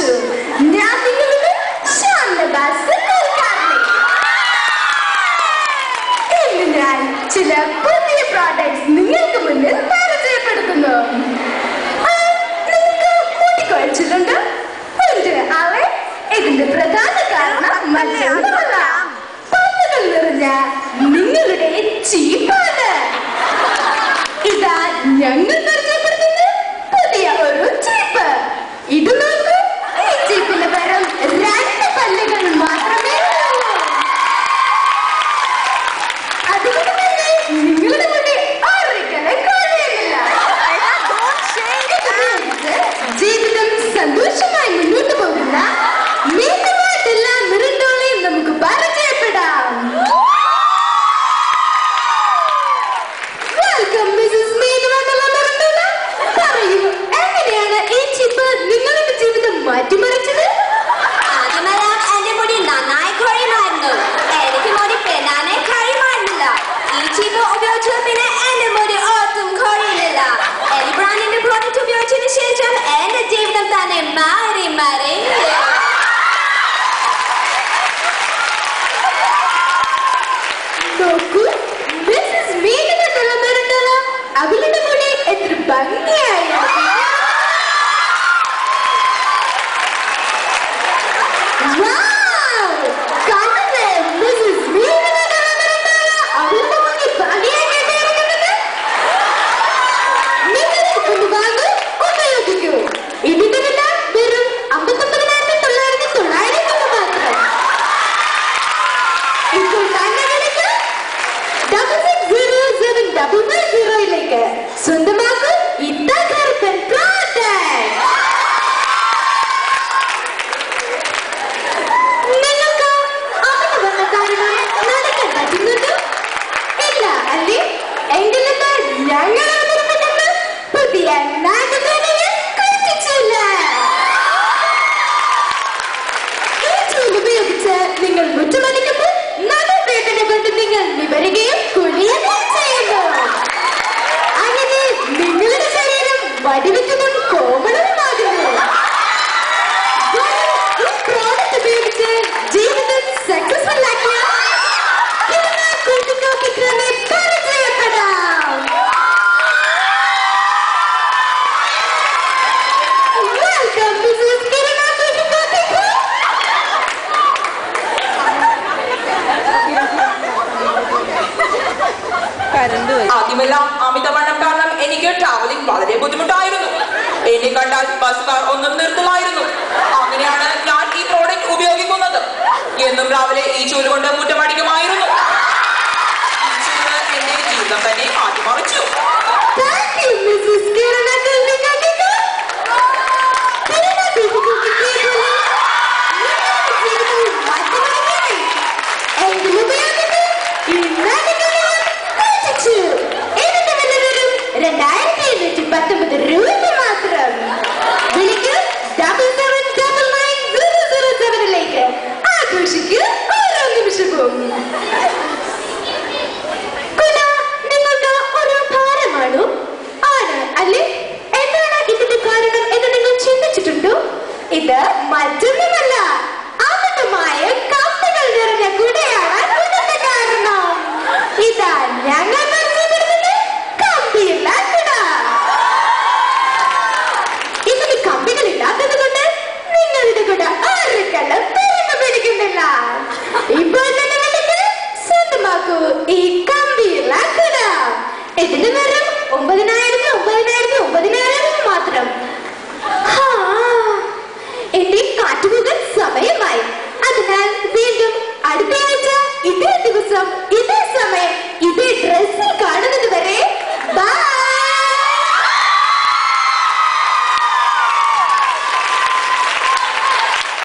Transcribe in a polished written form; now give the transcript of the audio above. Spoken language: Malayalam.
പ്രഖ്യാപിച്ചു. ഞാൻ നിങ്ങളുടെ ഷാനവാസ് കുൽക്കർണി. ഇന്ന് ഞാൻ ചില പുതിയ പ്രോഡക്ട്സ് നിങ്ങൾക്ക് മുന്നിൽ പരിചയപ്പെടുത്തുന്നു. നിങ്ങൾക്ക് കൂട്ടിക്കുഴച്ചിട്ടുണ്ട്. ഇതിന്റെ പ്രധാന കാരണം മറ്റൊന്നുമല്ല, പല്ലുകൾ നിറഞ്ഞ നിങ്ങളുടെ ചീപ്പാണ്. ഇതാ ഞങ്ങൾ പരിചയപ്പെടുത്തുന്ന പുതിയ ഒരു ചീപ്പ്. ഇത് നോക്കൂ, ഈ ചീപ്പിന് വെറും 2 പല്ലുകൾ മാത്രമേ ഉള്ളൂ. അതുകൊണ്ട് തന്നെ നിങ്ങളുടെ മുന്നിൽ ആർക്കാനും കഴിയുന്നില്ല. ജീവിതം സന്തോഷമായി മുന്നോട്ട് പോകുന്ന എല്ലാ മിറണ്ടോളെയും നമുക്ക് പരിചയപ്പെടാം. വെൽക്കം മിസ്സസ് മീനുവാനുള്ള മിറണ്ടോള. പറയൂ, എങ്ങനെയാണ് ഈ ചിപ്പ് നിങ്ങളുടെ ജീവിതം മാറ്റിമറിച്ചത്? ആദ്യമെല്ലാം എന്റെ മുടി നന്നായി കഴിയുമായിരുന്നു. എനിക്ക് മുടി പെണ്ണാനെ കഴിയുമായിരുന്നില്ല. ഈ ചിപ്പ് ഉപയോഗിച്ച പിന്നെ എന്റെ മുടി ഒട്ടും കഴിയുന്നില്ല. എലി ബ്രാൻഡിന്റെ പ്രോഡക്റ്റ് ഉപയോഗിച്ചതിന് ശേഷം എന്റെ ജീവിതം തന്നെ മാറി മാറി. നോക്കൂ, മിസ്സസ് മീനുവാനുള്ള മിറണ്ടോള. അവളുടെ മുടി എത്ര ഭംഗിയായി. സ്വന്തമാക്കും ഇത്തരത്തിൽ നിങ്ങൾക്ക് അവന് വന്ന കാരണം നടക്കാൻ പറ്റുന്നുണ്ടോ? ഇല്ല അല്ലേ? എങ്കിലെന്താ ഞങ്ങൾ അവതരിപ്പിക്കുന്ന പുതിയ നാഗകണിയെ കണ്ടിച്ചില്ല. ഈ ചൂല് ഉപയോഗിച്ച് നിങ്ങൾ മുറ്റുമടിക്കുമ്പോൾ നടുവേദന കൊണ്ട് നിങ്ങൾ വിവരുകയും കുഴിയുകയും ചെയ്യുന്നു. അങ്ങനെ നിങ്ങളുടെ ശരീരം വടിവെച്ചതും കോമളവുമാകുന്നു. ഈ പ്രോഡക്റ്റ് ഉപയോഗിച്ച് ജീവിതം സക്സസ്ഫുൾ ആക്കിയ കൂട്ടിക്കോപ്പിക്രമെ പരിചയപ്പെടാം. Welcome Mrs കിരണ കൂട്ടിക്കോപ്പിക്ര. ആദ്യമെല്ലാം അമിതവണ്ണം കാരണം എനിക്ക് ട്രാവലിംഗ് വളരെ ബുദ്ധിമുട്ടായിരുന്നു. എന്നെ കണ്ടാൽ ബസ്സുകാർ ഒന്നും നിർത്തുമായിരുന്നു. അങ്ങനെയാണ് ഞാൻ ഈ പ്രോഡക്റ്റ് ഉപയോഗിക്കുന്നത്. എന്നും രാവിലെ ഈ ചൂല് കൊണ്ട് മുറ്റമടിക്കുമായിരുന്നു. ഈ ചൂല് എന്റെ ജീവിതം തന്നെ മാറ്റിമറിച്ചു. രൂപ മാത്രം. വിളിക്ക് 77990007 ആഘോഷിക്ക് ഓരോ നിമിഷവും. നിങ്ങൾക്ക് ഒരു ഭാരമാണോ? ആണ് അല്ലേ? എന്താണ് ഇതിന്റെ കാരണം എന്ന് നിങ്ങൾ ചിന്തിച്ചിട്ടുണ്ടോ? ഇത് മറ്റൊന്നുമല്ല, അമിതമായ കമ്പികൾ നിറഞ്ഞ കുടയാണ് ഇതിന്റെ കാരണം. ഇതാ ഞങ്ങൾ പരിചയപ്പെടുന്നത് കമ്പിയുള്ള കുട. ഇതിന് കമ്പികളില്ലാത്തത് കൊണ്ട് നിങ്ങളുടെ കുട ആർക്കെല്ലാം തുറന്നു പിടിക്കുന്നില്ല. ഇപ്പോൾ തന്നെ വിളിക്ക് സ്വന്തമാക്കൂ ഈ കമ്പിയുള്ള കുട. ഇതിന് വെറും 9,000 മാത്രം. എന്റെ കാറ്റുപോകാൻ സമയമായി. അതിനാൽ വീണ്ടും അടുത്ത ആഴ്ച ഇതേ